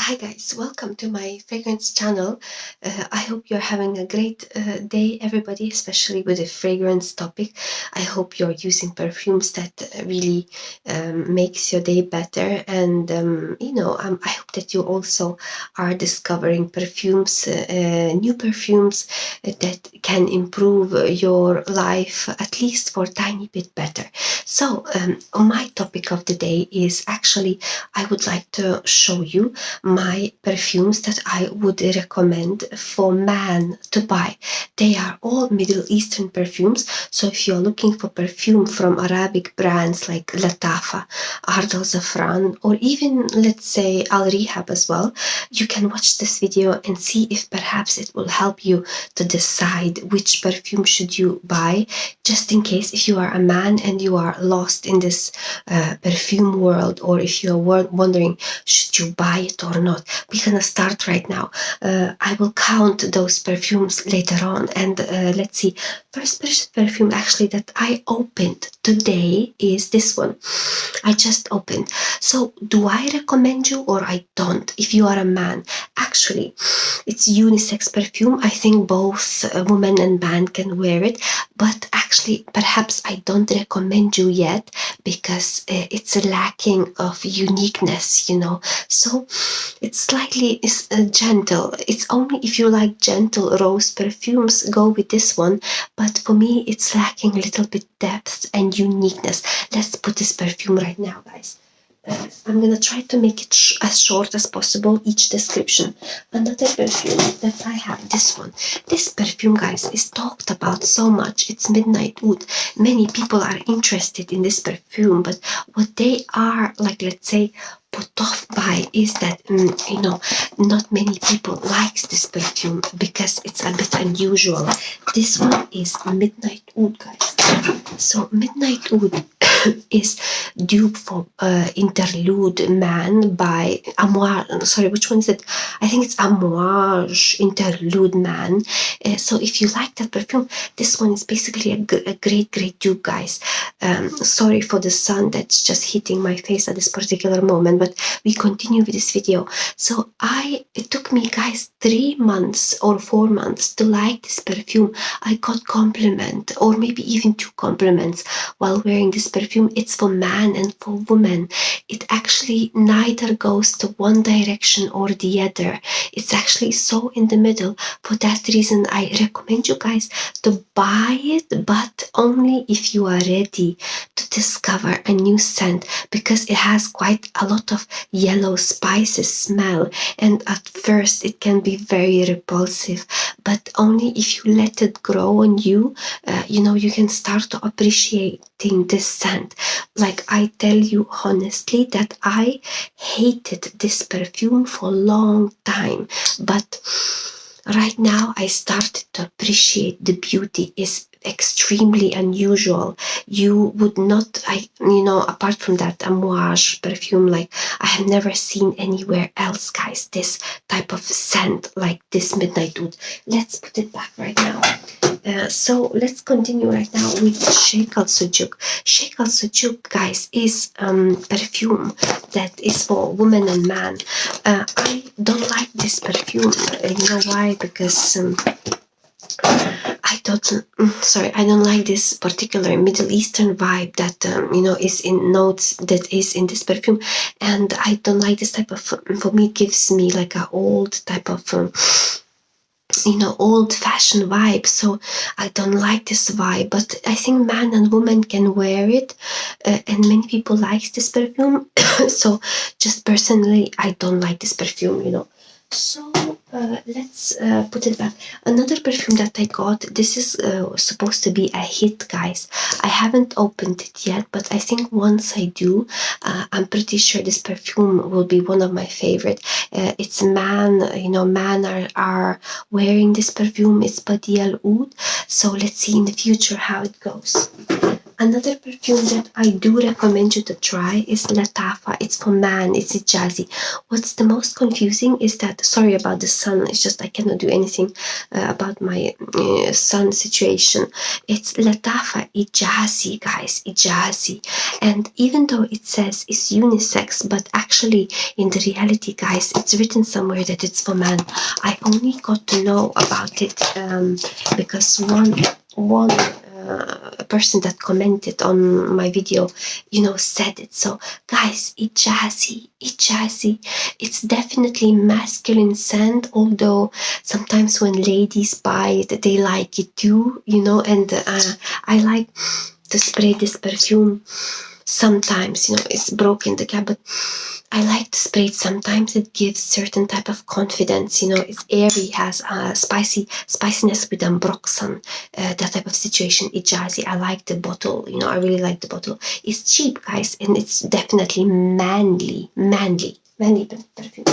Hi guys, welcome to my fragrance channel. I hope you're having a great day, everybody, especially with the fragrance topic. I hope you're using perfumes that really makes your day better, and I hope that you also are discovering perfumes, new perfumes that can improve your life at least for a tiny bit better. So my topic of the day is actually I would like to show you my perfumes that I would recommend for man to buy. They are all Middle Eastern perfumes, so if you're looking for perfume from Arabic brands like LATTAFA, Ard Al Zafran, or even let's say Al Rihab as well, you can watch this video and see if perhaps it will help you to decide which perfume should you buy, just in case if you are a man and you are lost in this perfume world, or if you're wondering should you buy it or not. We're gonna start right now. I will count those perfumes later on, and let's see. First perfume actually that I opened today is this one. I just opened. So do I recommend you or I don't? If you are a man, actually it's unisex perfume. I think both woman and man can wear it, but actually perhaps I don't recommend you yet because it's lacking of uniqueness, so it's slightly gentle. It's only if you like gentle rose perfumes, go with this one, but for me it's lacking a little bit depth and uniqueness. Let's put this perfume right now, guys. I'm gonna try to make it as short as possible, each description. Another perfume that I have, this one. This perfume, guys, is talked about so much. It's Midnight Wood. Many people are interested in this perfume, but what they are, like, let's say, put off by is that, not many people likes this perfume because it's a bit unusual. This one is Midnight Wood, guys. So Midnight Wood is dupe for Interlude Man by Amouage. Sorry, which one is it? I think it's Amouage Interlude Man. So if you like that perfume, this one is basically a great dupe, guys. Sorry for the sun that's just hitting my face at this particular moment, but we continue with this video. So it took me, guys, 3 months or 4 months to like this perfume. I got compliment, or maybe even 2 compliments while wearing this perfume. It's for man and for woman. It actually neither goes to one direction or the other. It's actually so in the middle. For that reason, I recommend you guys to buy it, but only if you are ready to discover a new scent, because it has quite a lot of yellow spices smell, and at first it can be very repulsive, but only if you let it grow on you, you can start to appreciating this scent. Like, I tell you honestly that I hated this perfume for a long time, but right now I started to appreciate the beauty. Is extremely unusual. You would not, apart from that Amouage perfume, like, I have never seen anywhere else, guys, this type of scent like this Midnight Wood. Let's put it back right now. So let's continue right now with Sheikh Al Sujuk. Sheikh Al Sujuk, guys, is perfume that is for woman and man. I don't like this perfume. You know why? Because I don't like this particular Middle Eastern vibe that is in notes that is in this perfume, and I don't like this type of. For me, it gives me like a old type of. Old-fashioned vibe, so I don't like this vibe, but I think man and woman can wear it, and many people like this perfume. So just personally, I don't like this perfume. So let's put it back. Another perfume that I got, this is supposed to be a hit, guys. I haven't opened it yet, but I think once I do, I'm pretty sure this perfume will be one of my favorite. It's man are wearing this perfume. It's Badi Al Oud. So let's see in the future how it goes. Another perfume that I do recommend you to try is LATTAFA. It's for man, it's jazzy. What's the most confusing is that, sorry about the sun, it's just I cannot do anything about my sun situation. It's LATTAFA, jazzy, guys, jazzy. And even though it says it's unisex, but actually in the reality, guys, it's written somewhere that it's for man. I only got to know about it because one a person that commented on my video, said it. So guys, it's jazzy, it's definitely masculine scent, although sometimes when ladies buy it they like it too, and I like to spray this perfume sometimes. It's broken the cap, but I like to spray it sometimes. It gives certain type of confidence. It's airy, has spiciness with ambroxan, that type of situation. It's jazzy. I like the bottle. I really like the bottle. It's cheap, guys, and it's definitely manly perfume.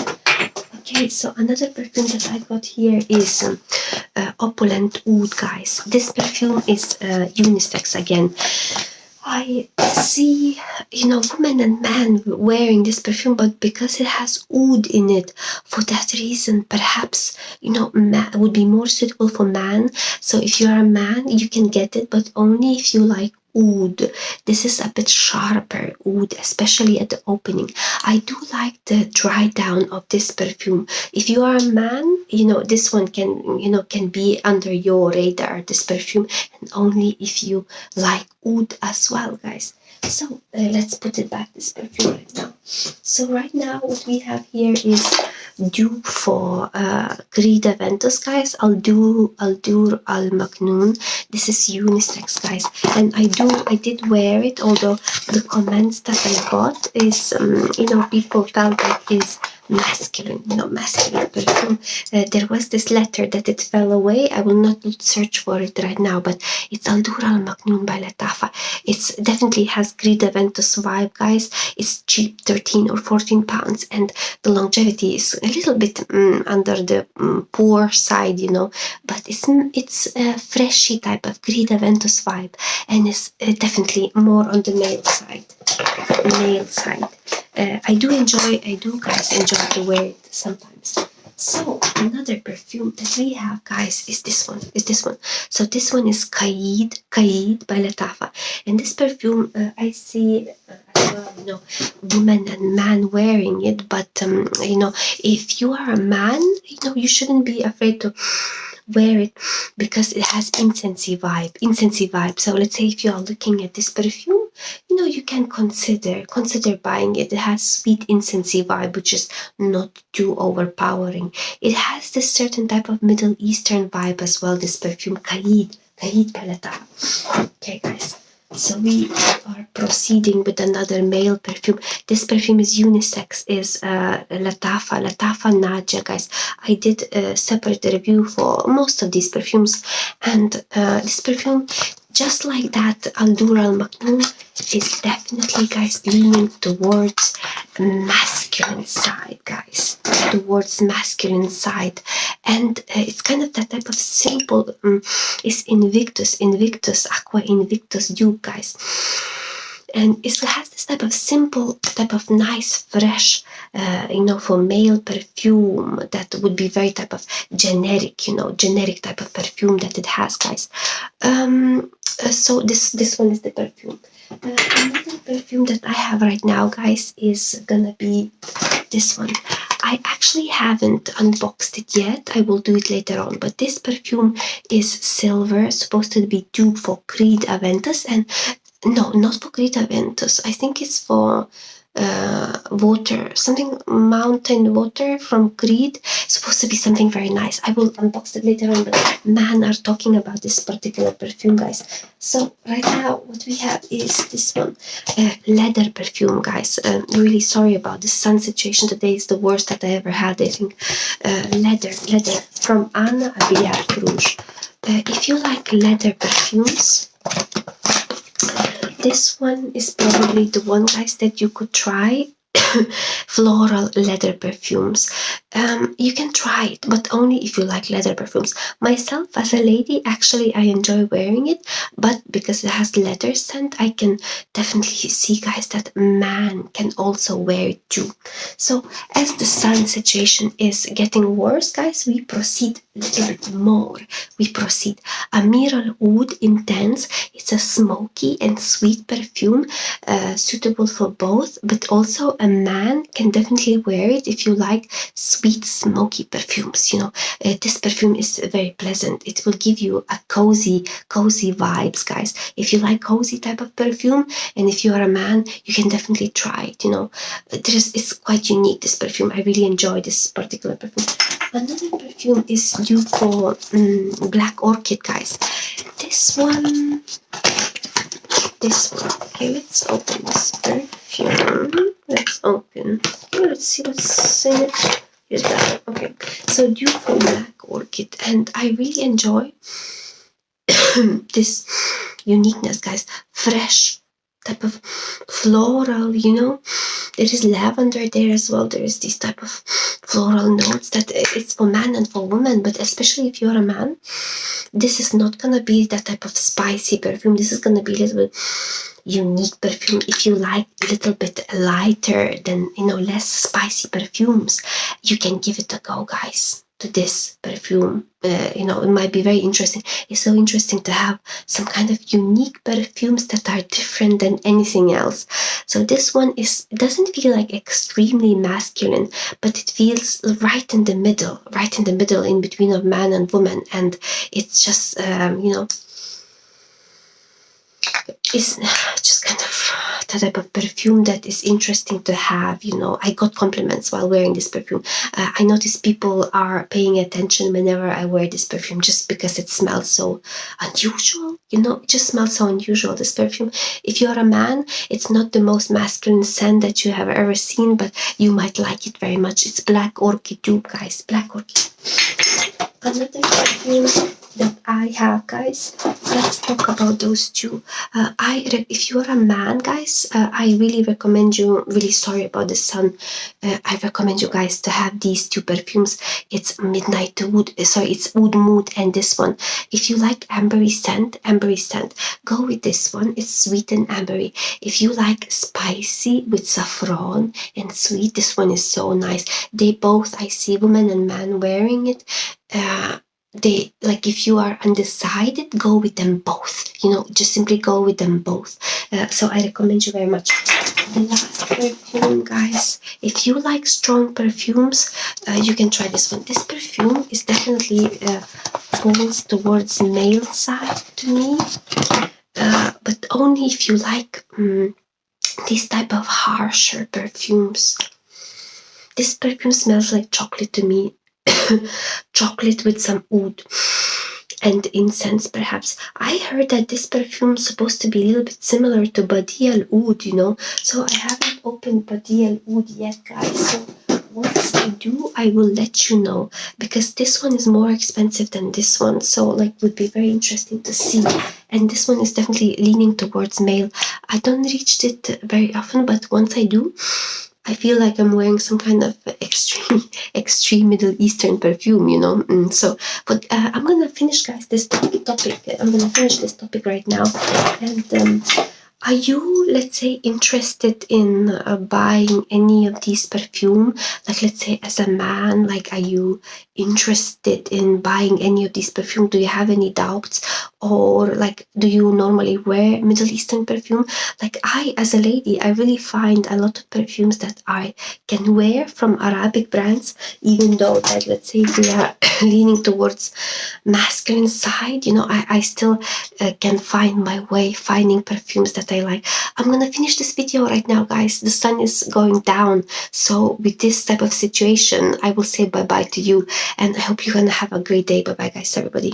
Okay, so another perfume that I got here is Opulent Wood, guys. This perfume is unisex again. I see, women and men wearing this perfume, but because it has oud in it, for that reason, perhaps, would be more suitable for man. So if you're a man, you can get it, but only if you like oud. This is a bit sharper oud, especially at the opening. I do like the dry down of this perfume. If you are a man, this one can be under your radar, this perfume, and only if you like oud as well, guys. So let's put it back, this perfume right now. So right now what we have here is dupe for Grida Ventus, guys. Almaq Noon. This is unisex, guys, and I did wear it, although the comments that I got is people felt like it's masculine perfume. There was this letter that it fell away. I will not search for it right now, but it's Almaq Noon by LATTAFA. It's definitely has Grida Ventus vibe, guys. It's cheap, 13 or 14 pounds, and the longevity is a little bit under the poor side, but it's a freshy type of Grida Ventus vibe, and it's definitely more on the male side. I do guys enjoy to wear it sometimes. So another perfume that we have, guys, is this one. So this one is Kaid by LATTAFA, and this perfume I see as well, women and man wearing it. But if you are a man, you shouldn't be afraid to wear it because it has incensey vibe. So let's say if you are looking at this perfume, you can consider buying it. It has sweet incensey vibe, which is not too overpowering. It has this certain type of Middle Eastern vibe as well, this perfume, Kaid by LATTAFA. Okay, guys. So we are proceeding with another male perfume. This perfume is unisex, is LATTAFA Nadia, guys. I did a separate review for most of these perfumes, and this perfume, just like that Almaq Noon, is definitely, guys, leaning towards masculine side, guys. And it's kind of that type of simple, it's Invictus Aqua Invictus dupe, guys. And it has this type of simple, type of nice, fresh, for male perfume that would be very type of generic type of perfume that it has, guys. So this one is the perfume. Another perfume that I have right now, guys, is gonna be this one. I actually haven't unboxed it yet. I will do it later on. But this perfume is silver, supposed to be dupe for Grida Ventus, and no, not for Grida Ventus. I think it's for water, something mountain water from Creed. Supposed to be something very nice. I will unbox it later on, but man are talking about this particular perfume, guys. So right now what we have is this one, leather perfume, guys. Really sorry about the sun situation today. Is the worst that I ever had, I think. Leather from Anna Abiyar Rouge. If you like leather perfumes, this one is probably the one, guys, that you could try. floral leather perfumes. You can try it, but only if you like leather perfumes. Myself, as a lady, actually I enjoy wearing it, but because it has leather scent, I can definitely see, guys, that man can also wear it too. So as the sun situation is getting worse, guys, we proceed a little bit more. We proceed. Untitled Wood Intense. It's a smoky and sweet perfume, suitable for both, but also a man can definitely wear it if you like sweet, smoky perfumes. This perfume is very pleasant. It will give you a cozy vibes, guys. If you like cozy type of perfume, and if you are a man, you can definitely try it. It's quite unique, this perfume. I really enjoy this particular perfume. Another perfume is due for Black Orchid, guys. This one. Okay, let's open this perfume. Let's open. Let's see what's in it. Here's that. Okay, so due for Black Orchid, and I really enjoy this uniqueness, guys. Fresh type of floral, there is lavender there as well. There is this type of floral notes that it's for man and for woman, but especially if you're a man, this is not gonna be that type of spicy perfume. This is gonna be a little bit unique perfume. If you like a little bit lighter than less spicy perfumes, you can give it a go, guys, to this perfume. It might be very interesting. It's so interesting to have some kind of unique perfumes that are different than anything else. So this one doesn't feel like extremely masculine, but it feels right in the middle in between of man and woman, and it's just it's just kind of the type of perfume that is interesting to have. I got compliments while wearing this perfume. I notice people are paying attention whenever I wear this perfume, just because it smells so unusual. It just smells so unusual, this perfume. If you're a man, it's not the most masculine scent that you have ever seen, but you might like it very much. It's Black Orchid tube, guys. Black Orchid. Another perfume that I have, guys, let's talk about those two. If you're a man, guys, I really recommend you, really sorry about the sun, I recommend you guys to have these two perfumes. It's it's Oud Mood and this one. If you like ambery scent, go with this one. It's sweet and ambery. If you like spicy with saffron and sweet, this one is so nice. They both, I see women and men wearing it. If you are undecided, go with them both. Just simply go with them both. So I recommend you very much. The last perfume, guys, if you like strong perfumes, you can try this one. This perfume is definitely falls towards male side to me, but only if you like this type of harsher perfumes. This perfume smells like chocolate to me. Chocolate with some oud and incense, perhaps. I heard that this perfume is supposed to be a little bit similar to Badi Oud, so I haven't opened Badi Oud yet, guys. So once I do, I will let you know, because this one is more expensive than this one, so would be very interesting to see. And this one is definitely leaning towards male. I don't reach it very often, but once I do, I feel like I'm wearing some kind of extreme Middle Eastern perfume, but I'm gonna finish, guys, this topic. I'm gonna finish this topic right now. And are you, let's say, interested in buying any of these perfume? Let's say, as a man, are you interested in buying any of these perfume? Do you have any doubts? Or do you normally wear Middle Eastern perfume? I, as a lady, I really find a lot of perfumes that I can wear from Arabic brands, even though that, let's say, they are leaning towards masculine side. I still can find my way finding perfumes that I like. I'm gonna finish this video right now, guys. The sun is going down, so with this type of situation, I will say bye-bye to you, and I hope you're gonna have a great day. Bye-bye, guys, everybody.